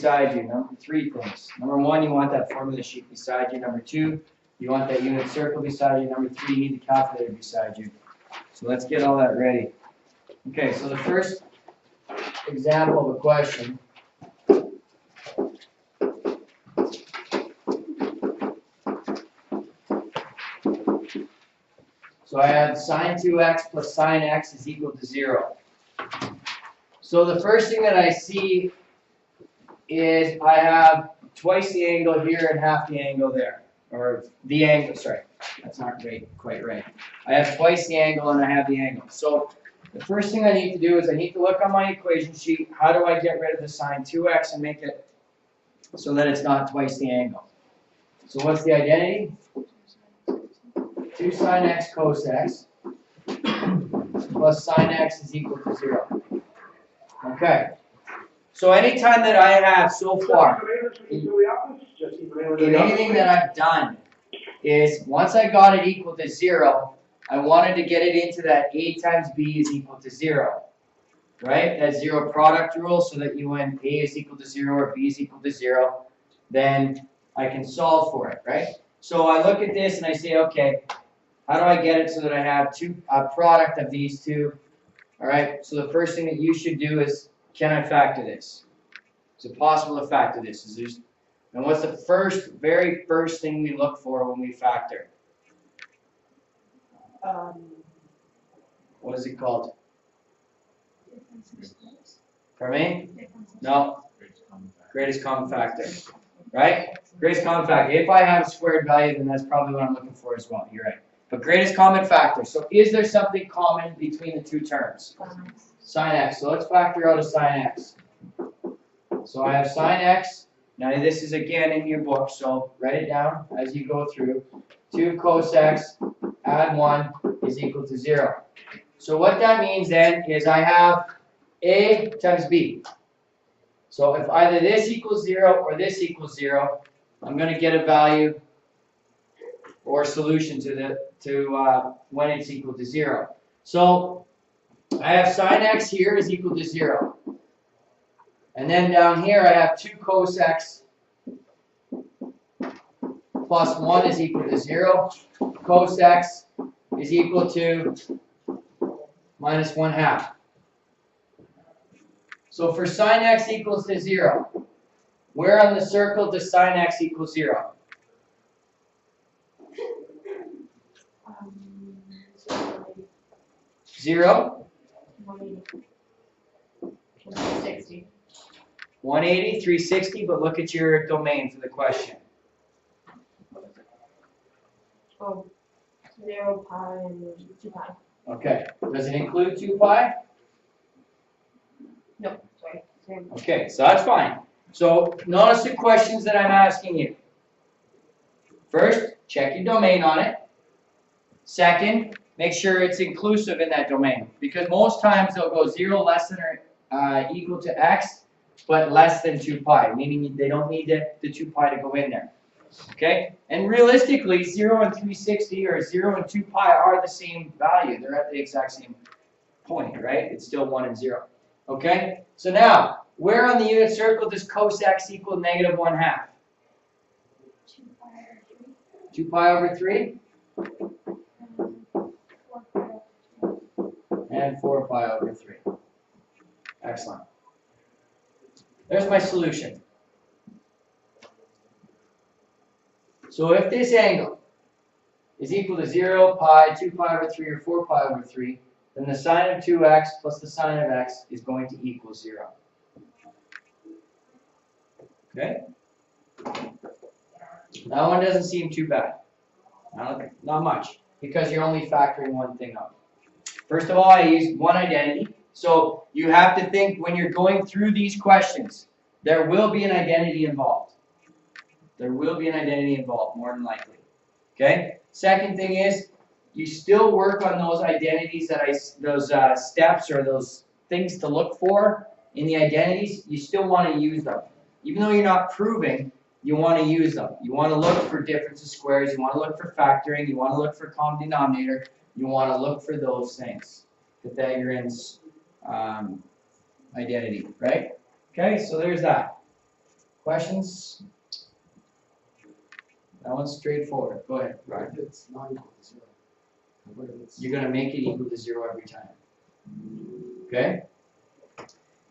beside you. Number 3 things. Number 1, you want that formula sheet beside you. Number 2, you want that unit circle beside you. Number 3, you need the calculator beside you. So let's get all that ready. Okay, so the first example of a question. So I have sine 2x plus sine x is equal to 0. So the first thing that I see is I have twice the angle here and half the angle there. Or the angle, sorry, that's not quite right. I have twice the angle and I have the angle. So the first thing I need to do is I need to look on my equation sheet. How do I get rid of the sine 2x and make it so that it's not twice the angle? So what's the identity? 2 sine x cos x plus sine x is equal to 0. Okay. So anytime that I have so far, in anything that I've done, is once I got it equal to 0, I wanted to get it into that a times b is equal to 0. Right? That 0 product rule, so that when a is equal to 0 or b is equal to 0, then I can solve for it, right? So I look at this and I say, okay, how do I get it so that I have a product of these two? All right, so the first thing that you should do is, can I factor this? Is it possible to factor this? And what's the very first thing we look for when we factor? What is it called? For me? No. Greatest common factor. Right? Greatest common factor. If I have a squared value, then that's probably what I'm looking for as well. You're right. But greatest common factor. So is there something common between the two terms? Sine x. So let's factor out a sine x. So I have sine x. Now this is again in your book, so write it down as you go through. 2 cos x add 1 is equal to 0. So what that means then is I have a times b. So if either this equals 0 or this equals 0, I'm going to get a value or solution to when it's equal to 0. So I have sine x here is equal to 0. And then down here I have 2 cos x plus 1 is equal to 0. Cos x is equal to minus 1/2. So for sine x equals to 0, where on the circle does sine x equal 0? Zero? 180. 180, 360, but look at your domain for the question. Oh, 0 pi and 2 pi. Okay, does it include 2 pi? No, sorry. Okay, so that's fine. So notice the questions that I'm asking you. First, check your domain on it. Second, make sure it's inclusive in that domain, because most times they'll go 0 less than or equal to x, but less than 2 pi, meaning they don't need the 2 pi to go in there. Okay? And realistically, 0 and 360 or 0 and 2 pi are the same value. They're at the exact same point, right? It's still 1 and 0. Okay? So now, where on the unit circle does cos x equal negative 1/2? 2 pi over 3? And 4 pi over 3. Excellent. There's my solution. So if this angle is equal to 0, pi, 2 pi over 3, or 4 pi over 3, then the sine of 2x plus the sine of x is going to equal 0. Okay? That one doesn't seem too bad. Not much, because you're only factoring one thing out. First of all, I used one identity. So you have to think when you're going through these questions, there will be an identity involved. There will be an identity involved, more than likely. Okay? Second thing is, you still work on those identities those steps or those things to look for in the identities. You still want to use them. Even though you're not proving, you want to use them. You want to look for difference of squares. You want to look for factoring. You want to look for common denominator. You want to look for those things. Pythagorean's identity, right? Okay, so there's that. Questions? That one's straightforward. Go ahead. Right, if it's not equal to 0. What if it's You're gonna make it equal to 0 every time. Okay?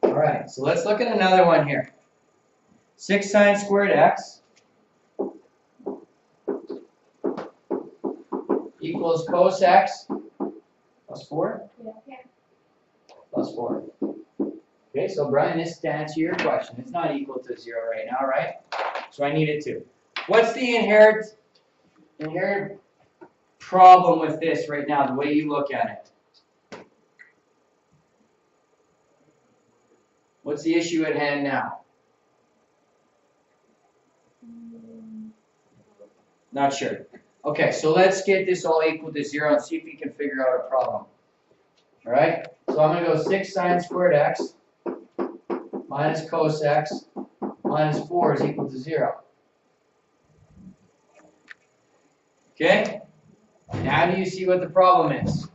Alright, so let's look at another one here. 6 sine squared x equals cos x plus 4 Yeah. plus 4. Okay, so Brian, this is to answer your question. It's not equal to 0 right now, right? So I need it to. What's the inherent problem with this right now, the way you look at it? What's the issue at hand now? Not sure. Okay, so let's get this all equal to 0 and see if we can figure out a problem. Alright, so I'm going to go 6 sine squared x minus cos x minus 4 is equal to 0. Okay? Now do you see what the problem is?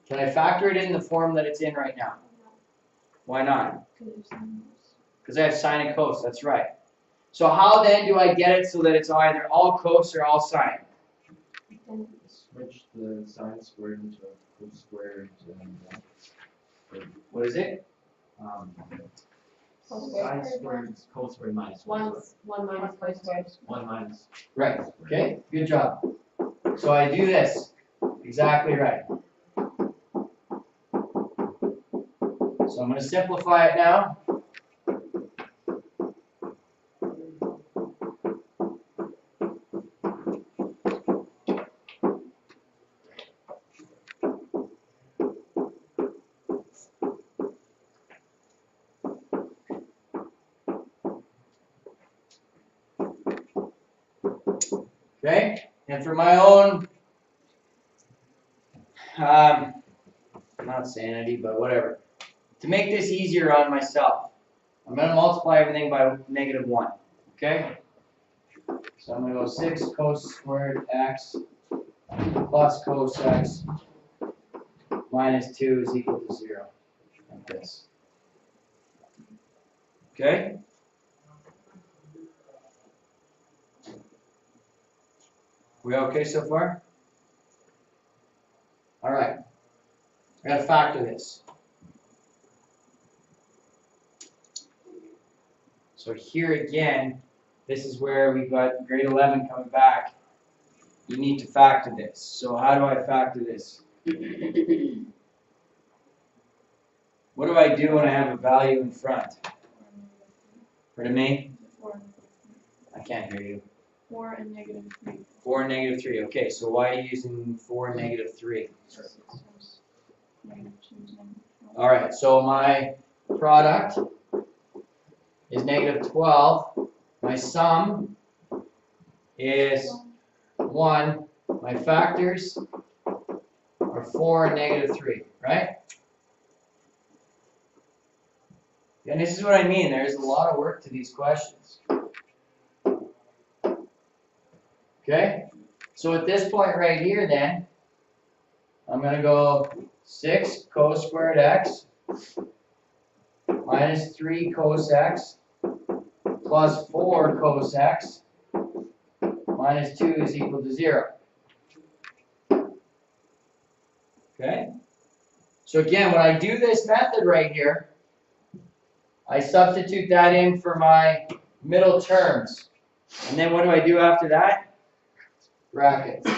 Can I factor it in the form that it's in right now? Why not? Because I have sine and cos, that's right. So how then do I get it so that it's either all cos or all sine? switch the sine squared into cos squared What is it? sine squared cos squared minus 1 One minus cos squared. 1 minus. Right, okay, good job. So I do this, exactly right. So I'm going to simplify it now. Okay, and for my own, not sanity, but whatever, to make this easier on myself, I'm going to multiply everything by -1, okay? So I'm going to go 6 cos squared x plus cos x minus 2 is equal to 0, like this. Okay? We okay so far? All right. I got to factor this. So here again, this is where we got grade 11 coming back. You need to factor this. So how do I factor this? What do I do when I have a value in front? Pardon me? 4. I can't hear you. 4 and -3. 4 and -3. Okay, so why are you using 4 and -3? All right, so my product is -12. My sum is 1. My factors are 4 and -3, right? And this is what I mean. There's a lot of work to these questions. Okay? So at this point right here then, I'm going to go 6 cos squared x minus 3 cos x plus 4 cos x minus 2 is equal to 0. Okay? So again, when I do this method right here, I substitute that in for my middle terms. And then what do I do after that? Brackets.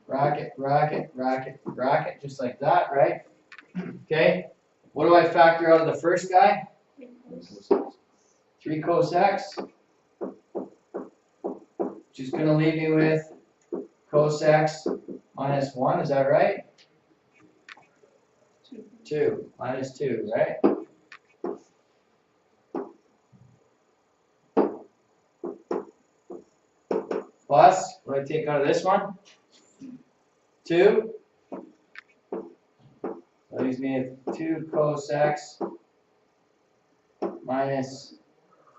Bracket, bracket, bracket, bracket, just like that, right? Okay? What do I factor out of the first guy? 3 cos x. Which is going to leave me with cos x minus 1, is that right? 2, minus 2, right? Plus, what do I take out of this one? 2. That leaves me with 2 cos x minus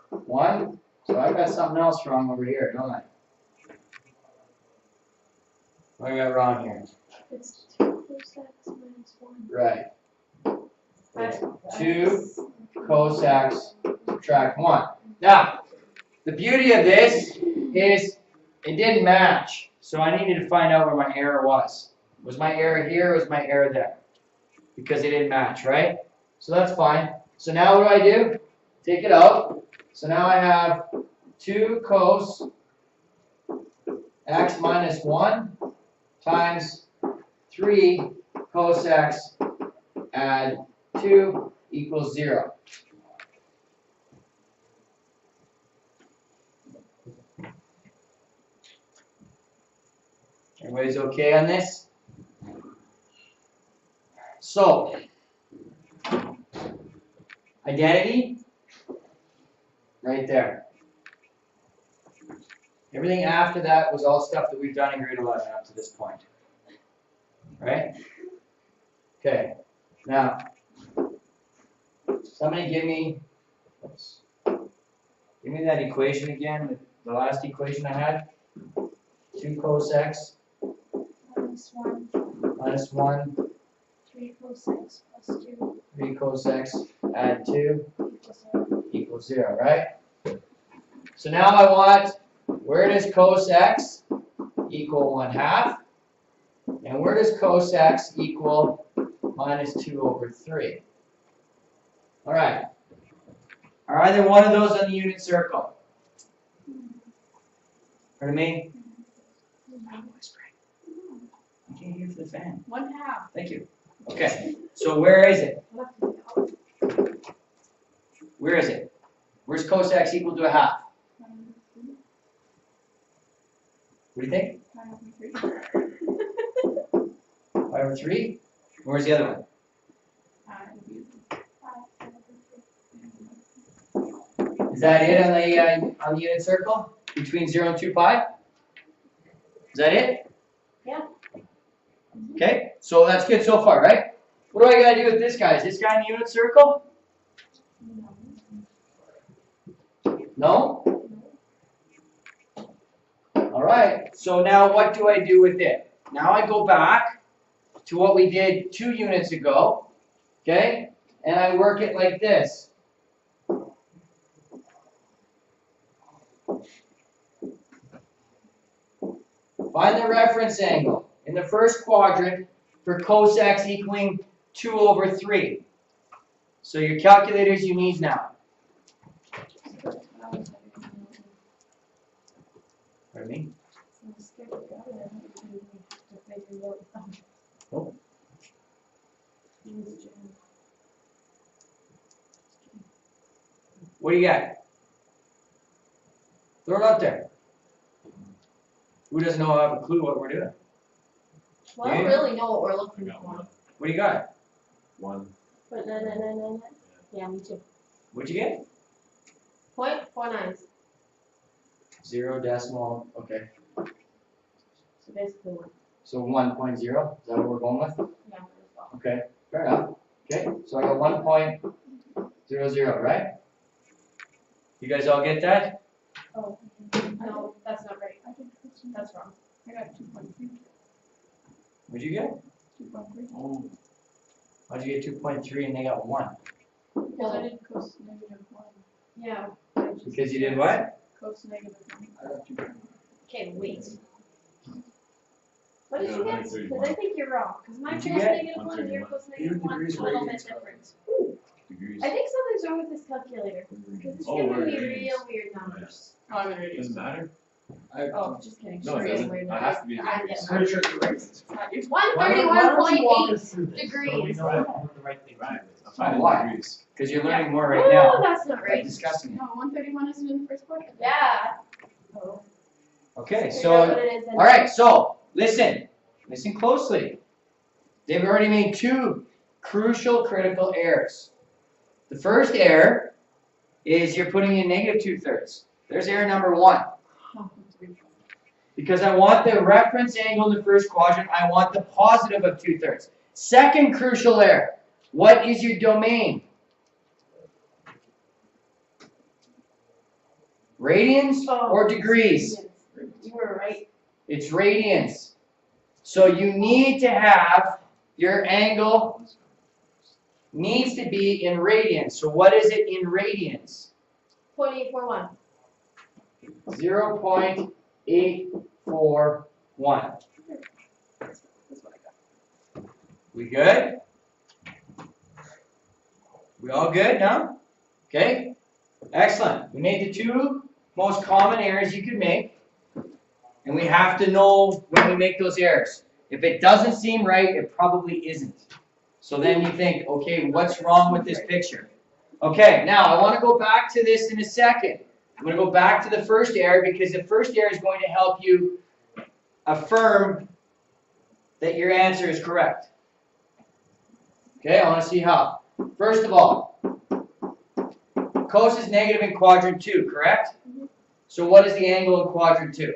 1. So I've got something else wrong over here, don't I? What do I got wrong here? It's 2 cos x minus 1. Right. It's 2 cos x subtract 1. Now, the beauty of this is it didn't match. So I needed to find out where my error was. Was my error here or was my error there? Because it didn't match, right? So that's fine. So now what do? Take it out. So now I have 2 cos x minus 1 times 3 cos x add 2 equals 0. Everybody's okay on this? So, identity, right there. Everything after that was all stuff that we've done in grade 11 up to this point. Right? Okay. Now, somebody give me that equation again, the last equation I had. 2 cos x minus 1 3 cos x plus 2 3 cos x add 2 equals 0, right? So now I want, where does cos x equal 1/2? And where does cos x equal minus 2 over 3? All right. Are either one of those on the unit circle? Pardon me? I can't hear for the fan. 1/2. Thank you. Okay. So where is it? Where is it? Where's cos x equal to 1/2? What do you think? 5/3? Where's the other one? Is that it on the unit circle? Between 0 and 2 pi? Is that it? Yeah. Okay, so that's good so far, right? What do I gotta do with this guy? Is this guy in the unit circle? No? Alright, so now what do I do with it? Now I go back to what we did 2 units ago, okay? And I work it like this. Find the reference angle in the first quadrant for cos x equaling 2 over 3. So your calculators you need now. Pardon me? Oh. What do you got? Throw it out there. Who doesn't know, have a clue what we're doing? Well, I don't really know what we're looking for. What do you got? 1. But no. Yeah, me too. What'd you get? 0.49. 0 decimal, okay. So basically 1. So 1.0, is that what we're going with? Yeah, as well. Okay, fair enough. Okay, so I got 1.00, right? You guys all get that? Oh, no, that's not right. That's wrong. I got 2.3. What'd you get? 2.3. Oh. How'd you get 2.3 and they got 1? Because I did cos -1. Yeah. Because you did what? Cos -1. I got 2.3. Okay, wait. What did you get? Because I think you're wrong. Because my What'd you cos get? -1 and your cos Even -1 degrees, is a little bit radians, different. Degrees. I think something's wrong with this calculator. Because it's Oh, giving we're me radians. real weird numbers. Oh, I'm in radians. Doesn't matter. Oh, just kidding. No, it Real doesn't. weird It has to numbers. be I degrees. get Pretty sure it. you're right. It's Why don't you walk 131.8 us through this? So we degrees. know what the right thing right. I'm finding Why? degrees. Because you're learning more right Oh, now that's not by right. discussing it. No, 131 isn't in the first quadrant. Yeah. Oh. Okay, Figure out what so, it is then. alright, so, listen closely. They've already made 2 crucial critical errors. The first error is you're putting in negative 2/3. There's error number 1. Because I want the reference angle in the first quadrant, I want the positive of 2/3. Second crucial error, what is your domain? Radians or degrees? You were right. It's radians. So you need to have your angle needs to be in radians. So what is it in radians? 0.841. 0.841. We good? We all good now? Okay? Excellent. We made the two most common errors you could make. And we have to know when we make those errors. If it doesn't seem right, it probably isn't. So then you think, okay, what's wrong with this picture? Okay, now I want to go back to this in a second. I'm going to go back to the first error because the first error is going to help you affirm that your answer is correct. Okay, I want to see how. First of all, cos is negative in quadrant 2, correct? So what is the angle in quadrant 2?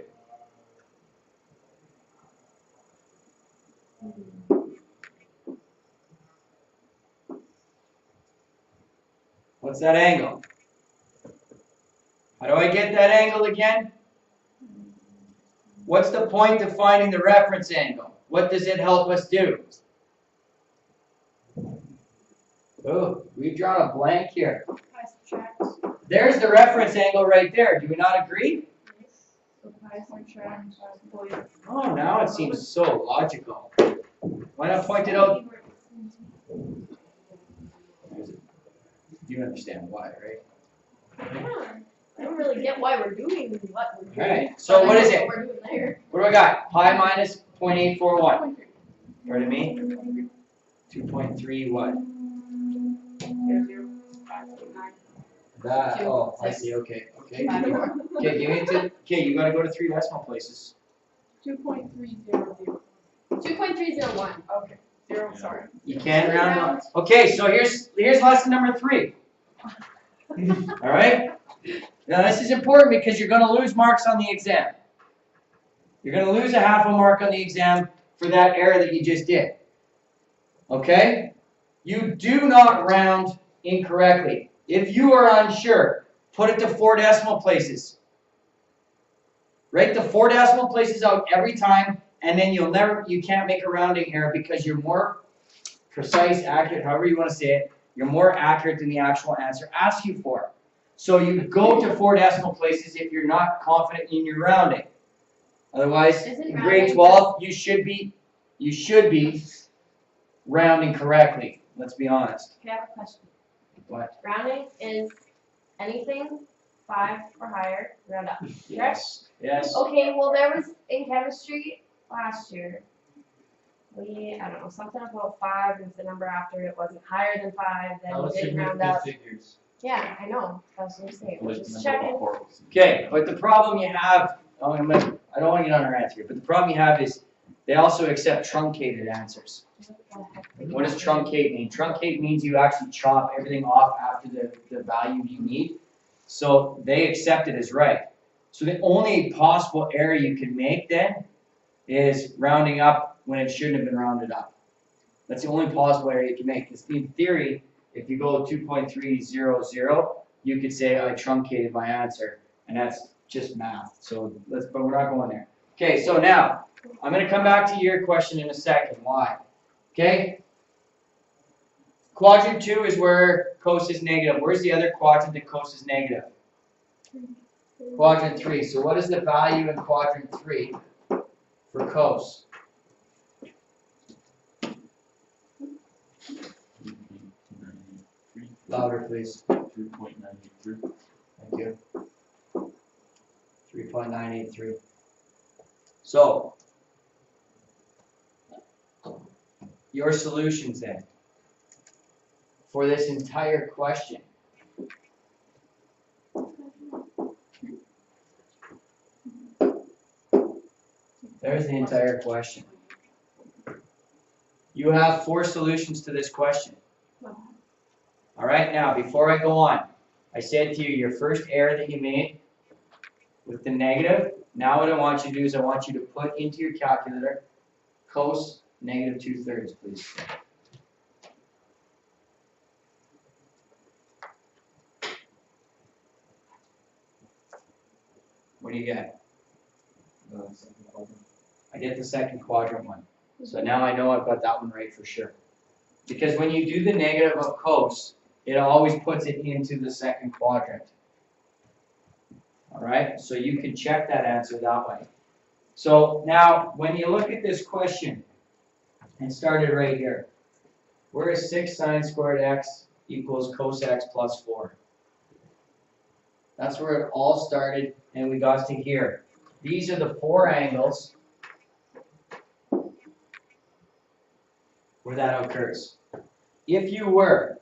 What's that angle? How do I get that angle again? What's the point of finding the reference angle? What does it help us do? Oh, we've drawn a blank here. Pi subtract. There's the reference angle right there. Do we not agree? So pi subtract. Oh, now it seems so logical. Why not point it out? You understand why, right? Yeah. I don't really get why we're doing what we're doing. Alright, so what is it? What we're doing there. What do I got? Pi minus 0.841. Pardon me? 2.3 what? That, oh, I see, okay. Okay, okay, give me okay, you gotta go to 3 decimal places. 2.300. 2.301. Okay. 0, sorry. You can't round up. Okay, so here's lesson number 3. Alright? Now this is important because you're gonna lose marks on the exam. You're gonna lose a half a mark on the exam for that error that you just did. Okay? You do not round incorrectly. If you are unsure, put it to 4 decimal places. Write the 4 decimal places out every time, and then you can't make a rounding error because you're more precise, accurate, however you want to say it. You're more accurate than the actual answer asks you for. So you go to 4 decimal places if you're not confident in your rounding. Otherwise, in grade 12, you should be rounding correctly. Let's be honest. Okay, I have a question. What? Rounding is anything 5 or higher, round up. Yes. Yes. Okay, well there was in chemistry last year. I don't know, something about 5 was the number after it wasn't higher than 5, then we didn't round up. Figures. Yeah, I know. That's what I'm saying. We're just Number checking. of quarters. Okay, but the problem you have, I don't want to get on our answer here, but the problem you have is they also accept truncated answers. What does truncate mean? Truncate means you actually chop everything off after the value you need. So they accept it as right. So the only possible error you can make then is rounding up when it shouldn't have been rounded up. That's the only possible error you can make. Because in theory, if you go 2.300, you could say I truncated my answer, and that's just math. So but we're not going there. Okay, so now I'm going to come back to your question in a second. Why? Okay. Quadrant 2 is where cos is negative. Where's the other quadrant that cos is negative? Quadrant 3. So what is the value in quadrant 3 for cos? Louder, please. 3.93. Thank you. 3.983. So, your solutions then for this entire question. There's the entire question. You have 4 solutions to this question. All right, now before I go on, I said to you your first error that you made with the negative. Now what I want you to do is I want you to put into your calculator cos negative 2/3, please. What do you get? I get the second quadrant one. So now I know I've got that one right for sure. Because when you do the negative of cos, it always puts it into the second quadrant. All right, so you can check that answer that way. So now, when you look at this question, and started right here, where is 6 sine squared x equals cos x plus 4? That's where it all started, and we got to here. These are the 4 angles where that occurs. If you were,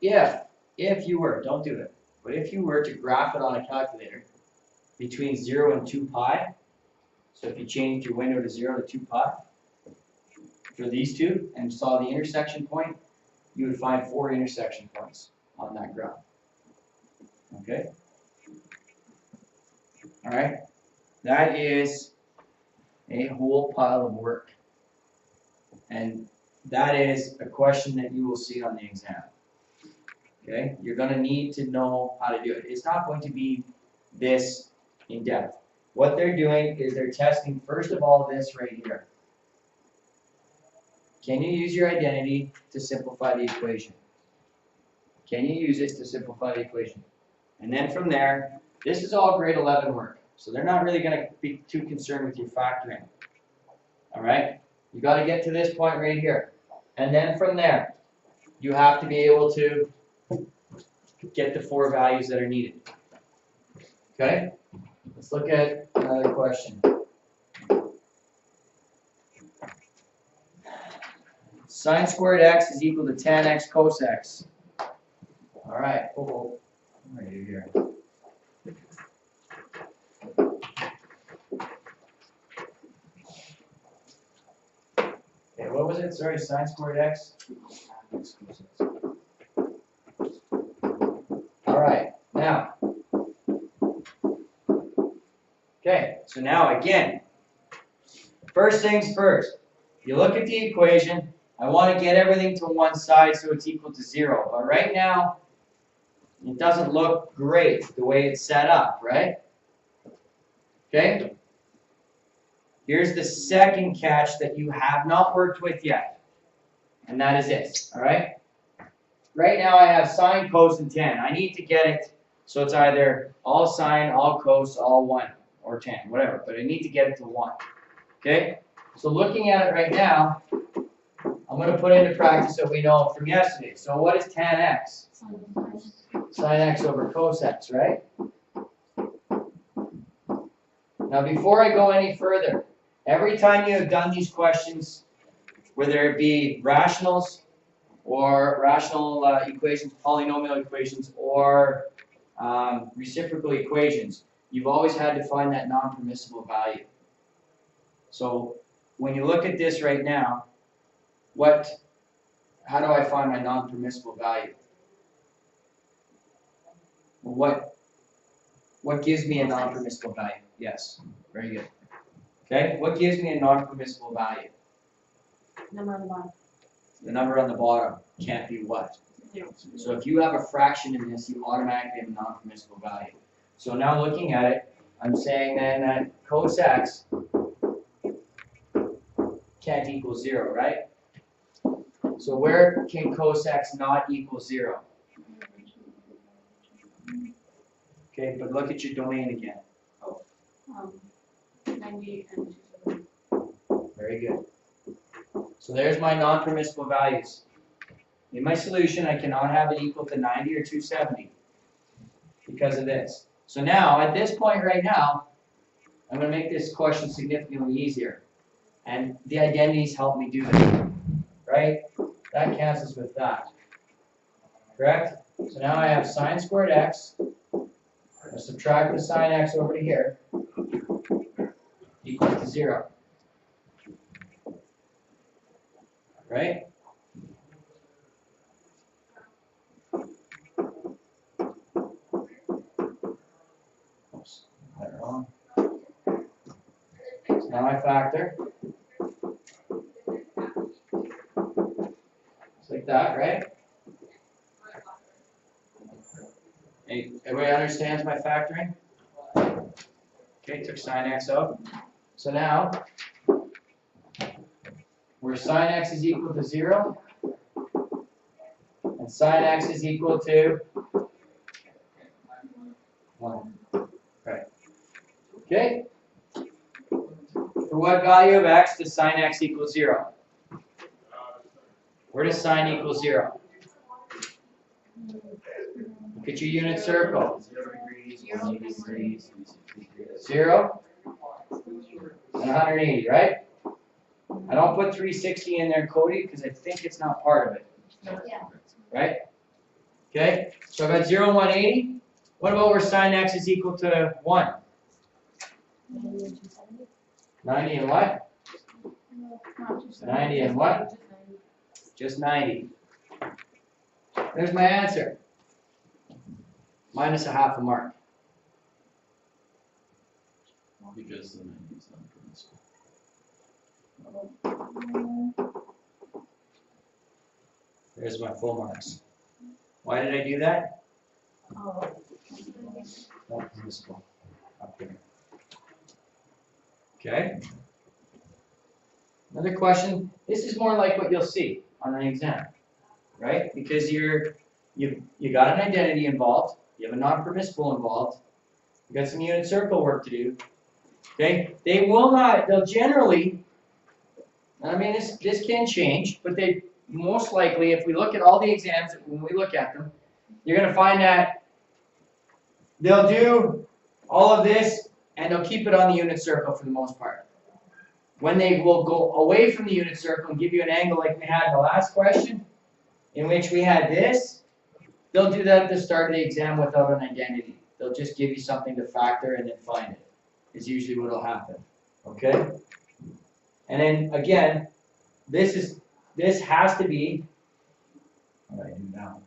don't do it, but if you were to graph it on a calculator between 0 and 2 pi, so if you changed your window to 0 to 2 pi, for these two, and saw the intersection point, you would find 4 intersection points on that graph. Okay? Alright? That is a whole pile of work. And that is a question that you will see on the exam. Okay? You're going to need to know how to do it. It's not going to be this in depth. What they're doing is they're testing, first of all, this right here. Can you use your identity to simplify the equation? Can you use it to simplify the equation? And then from there, this is all grade 11 work. So they're not really going to be too concerned with your factoring. All right? You got to get to this point right here. And then from there, you have to be able to get the 4 values that are needed. Okay? Let's look at another question. Sine squared x is equal to tan x cos x. All right. Oh, right here. Okay, what was it? Sorry, sine squared x. All right. Now. Okay. So now again, first things first. You look at the equation. I want to get everything to one side so it's equal to 0. But right now, it doesn't look great the way it's set up, right? Okay? Here's the second catch that you have not worked with yet. And that is this, all right? Right now I have sine, cos, and tan. I need to get it so it's either all sine, all cos, all 1, or tan, whatever. But I need to get it to 1. Okay? So looking at it right now, I'm going to put into practice what we know from yesterday. So what is tan x? Sine x over cos x, right? Now before I go any further, every time you have done these questions, whether it be rationals or rational equations, polynomial equations, or reciprocal equations, you've always had to find that non-permissible value. So when you look at this right now, how do I find my non-permissible value? What gives me a non-permissible value? Yes, very good. Okay, what gives me a non-permissible value? Number on the bottom. The number on the bottom can't be what? 0. So if you have a fraction in this, you automatically have a non-permissible value. So now looking at it, I'm saying then that cos x can't equal 0, right? So where can cos x not equal 0? Okay, but look at your domain again. 90 and 270. Very good. So there's my non-permissible values. In my solution, I cannot have it equal to 90 or 270 because of this. So now, at this point right now, I'm going to make this question significantly easier. And the identities help me do this, right? That cancels with that. Correct? So now I have sine squared x. I subtract the sine x over to here. Equals to 0. Right? Oops, got it wrong. So now I factor. Just like that, right? Hey, everybody understands my factoring? Okay, took sine x out. So now, where sine x is equal to 0, and sine x is equal to 1. Right. Okay? For what value of x does sine x equal 0? Where does sine equal 0? Look at your unit circle. 0 and 180, right? I don't put 360 in there, Cody, because I think it's not part of it. Yeah. Right? Okay, so I've got 0 and 180. What about where sine x is equal to 1? 90 and what? 90 and what? Just 90. There's my answer. Minus a half a mark. Because the 90 is not permissible. There's my full marks. Why did I do that? Oh. Not permissible. Up here. Okay. Another question. This is more like what you'll see on an exam, right? Because you got an identity involved, you have a non-permissible involved, you got some unit circle work to do. Okay? They'll generally, I mean this can change, but they most likely, if we look at all the exams, when we look at them, you're gonna find that they'll do all of this and they'll keep it on the unit circle for the most part. When they will go away from the unit circle and give you an angle like we had in the last question, in which we had this, they'll do that at the start of the exam without an identity. They'll just give you something to factor and then find it. Is usually what will happen. Okay? And then again, this has to be, what do I do now?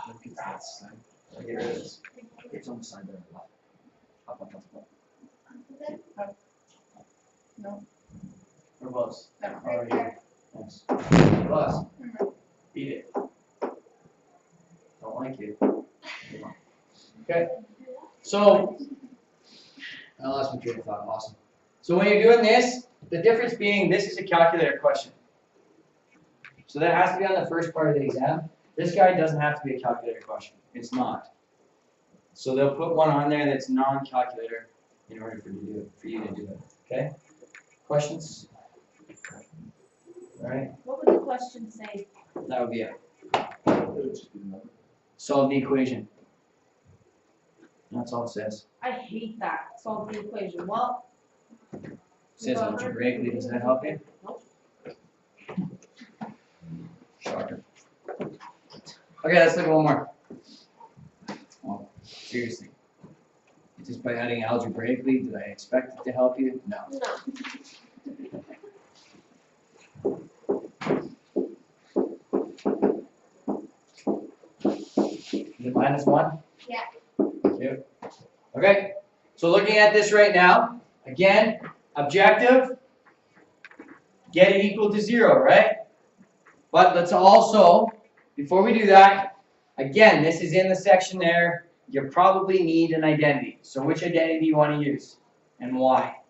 Look at that side. Get rid of this. It's on the side there. Up. No. Where was? No. Right here. Yes. Plus. Beat it. Don't like you. Okay. So, I lost my train of thought. Awesome. So when you're doing this, the difference being this is a calculator question. So that has to be on the first part of the exam. This guy doesn't have to be a calculator question. It's not. So they'll put one on there that's non-calculator in order for you to do it. Okay? Questions? All right. What would the question say? That would be it. Solve the equation. That's all it says. I hate that. Solve the equation. Well. It says algebraically. Does that help you? Nope. Shocker. Okay, let's look at one more. Oh, seriously. Just by adding algebraically, did I expect it to help you? No. No. Is it -1? Yeah. Thank you. Okay, so looking at this right now, again, objective, get it equal to 0, right? But let's also, before we do that, again, this is in the section there, you probably need an identity. So which identity do you want to use? And why?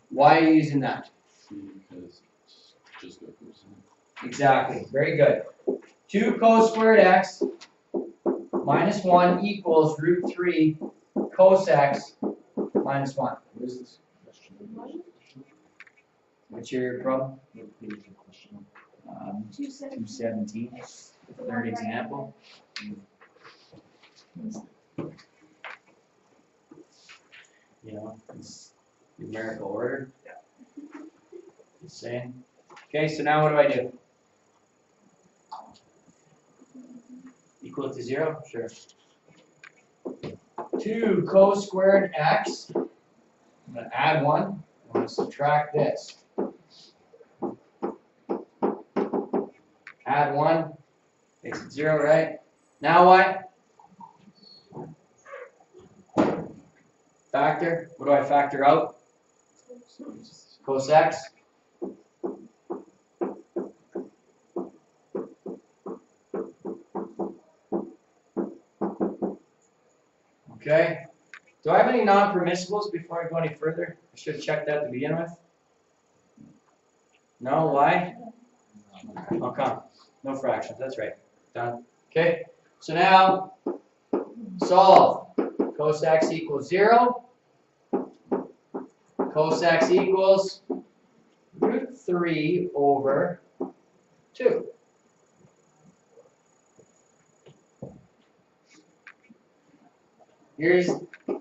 Why are you using that? Because it's just what goes in. Exactly, very good. 2 cos squared x minus 1 equals root 3 cos x minus 1. What is this question? What's your problem? What page is the question? 217, third example. You know, it's numerical order. Yeah. Just saying. Okay, so now what do I do? Equal it to 0? Sure. 2 cos squared x. I'm going to add 1. I'm going to subtract this. Add 1. Makes it 0, right? Now what? Factor. What do I factor out? Cos x. Okay. Do I have any non-permissibles before I go any further? should have checked that to begin with. No, why? How come? No fractions, that's right. Done. Okay, so now solve. Cos x equals 0. Cos x equals root 3 over 2. Here's the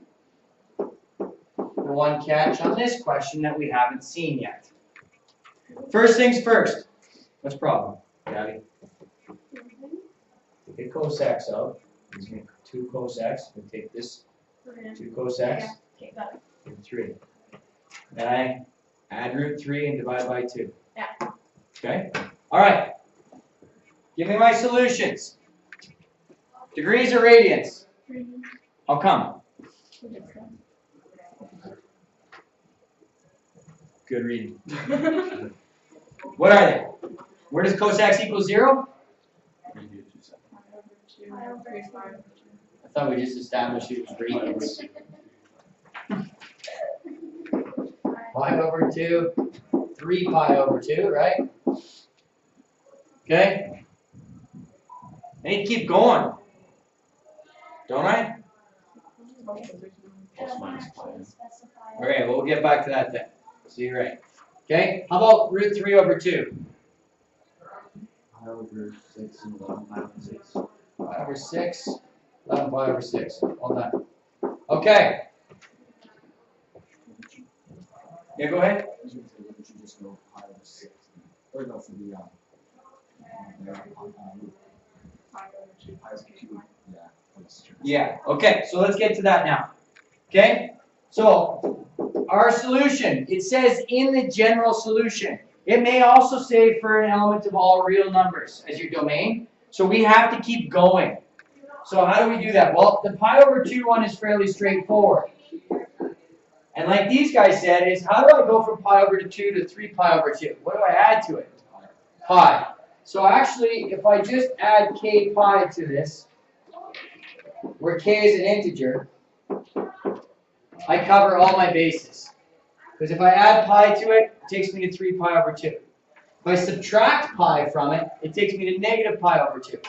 one catch on this question that we haven't seen yet. First things first. What's the problem, Gabby? Take cos x out. Let's make 2 cos x. We take this 2 cos x. Okay, got it. And 3. Then I add root 3 and divide by 2. Yeah. Okay? Alright. Give me my solutions. Degrees or radians? How come? Good reading. What are they? Where does cos x equal 0? I thought we just established it was radians. 5 over 2, 3 pi over 2, right? Okay? I need to keep going. Don't I? Okay, well, we'll get back to that then. So you're right. Okay, how about root 3 over 2? Pi over 6 and 11 pi over 6. Pi over 6, 11 pi over 6. All done. Okay. Yeah, go ahead. I was going to say, wouldn't you just go pi over 6? Or no, for the, pi over 2. Yeah, that's true. Yeah, okay, so let's get to that now. Okay, so our solution, it says in the general solution. It may also say for an element of all real numbers as your domain. So we have to keep going. So how do we do that? Well, the pi over 2 one is fairly straightforward. And like these guys said, is how do I go from pi over 2 to 3 pi over 2? What do I add to it? Pi. So actually, if I just add k pi to this, where k is an integer, I cover all my bases. Because if I add pi to it, it takes me to 3 pi over 2. If I subtract pi from it, it takes me to negative pi over 2.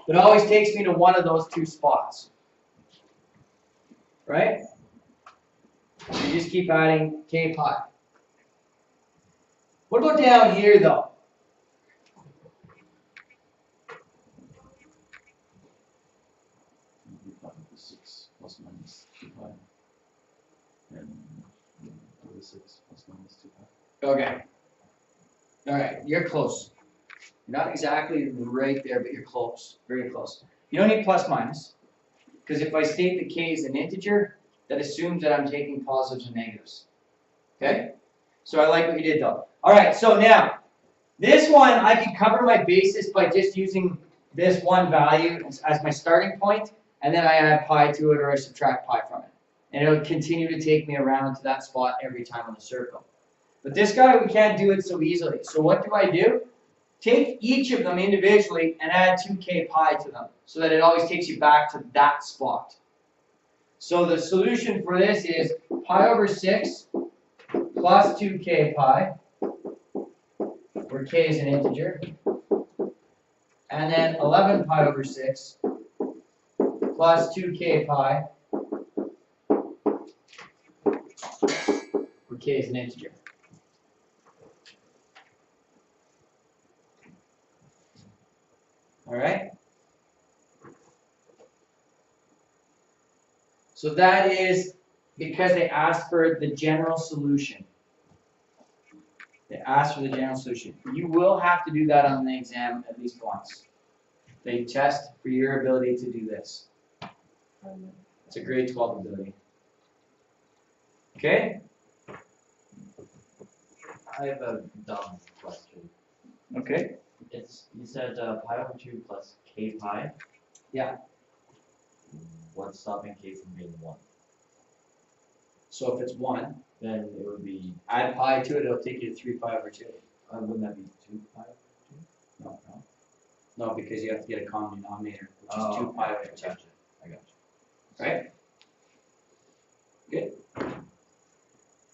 But it always takes me to one of those two spots. Right? So you just keep adding k pi. What about down here though? Pi over 6 plus minus 2 pi. And over 6 plus minus 2 pi. Okay. Alright, you're close. You're not exactly right there, but you're close. Very close. You don't need plus minus. Because if I state that k is an integer, that assumes that I'm taking positives and negatives. Okay? So I like what you did though. Alright, so now, this one I can cover my basis by just using this one value as my starting point, and then I add pi to it or I subtract pi from it. And it'll continue to take me around to that spot every time on the circle. But this guy, we can't do it so easily. So what do? Take each of them individually and add 2k pi to them, so that it always takes you back to that spot. So the solution for this is pi over 6 plus 2k pi, where k is an integer, and then 11 pi over 6 plus 2k pi, where k is an integer. All right? So that is because they asked for the general solution. They asked for the general solution. You will have to do that on the exam at least once. They test for your ability to do this. It's a grade 12 ability. Okay? I have a dumb question. Okay. You said pi over 2 plus k pi? Yeah. What's stopping k from being 1? So if it's 1, Then it would be, add pi to it, it'll take you to 3 pi over 2. wouldn't that be 2 pi over 2? No, no. No, because you have to get a common denominator, which is 2 pi over 2. Gotcha. I got you. Right? Good.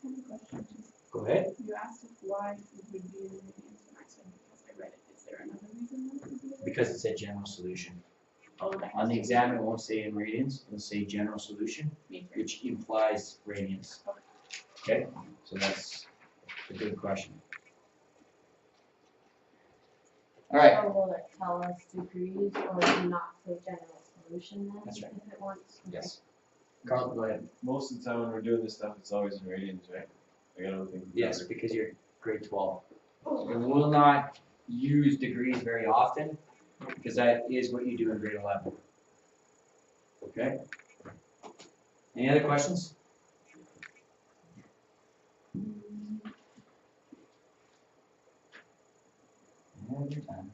I have a question. Go ahead. You asked if why it would be in radians, and I said because I read it. Is there another reason that it would be in radians? Because it's a general solution. Oh, that On the has to exam, it won't say in radians, it'll say general solution, be meter. which implies radians. Okay, so that's a good question. All right, So will it tell us degrees or do not say general solution then? That's right. If it wants? Okay. yes. Carl, go ahead. Most of the time when we're doing this stuff, it's always in radians, right? I gotta think. Yes, because you're grade 12. We will not use degrees very often, because that is what you do in grade 11. Okay? Any other questions? And your time.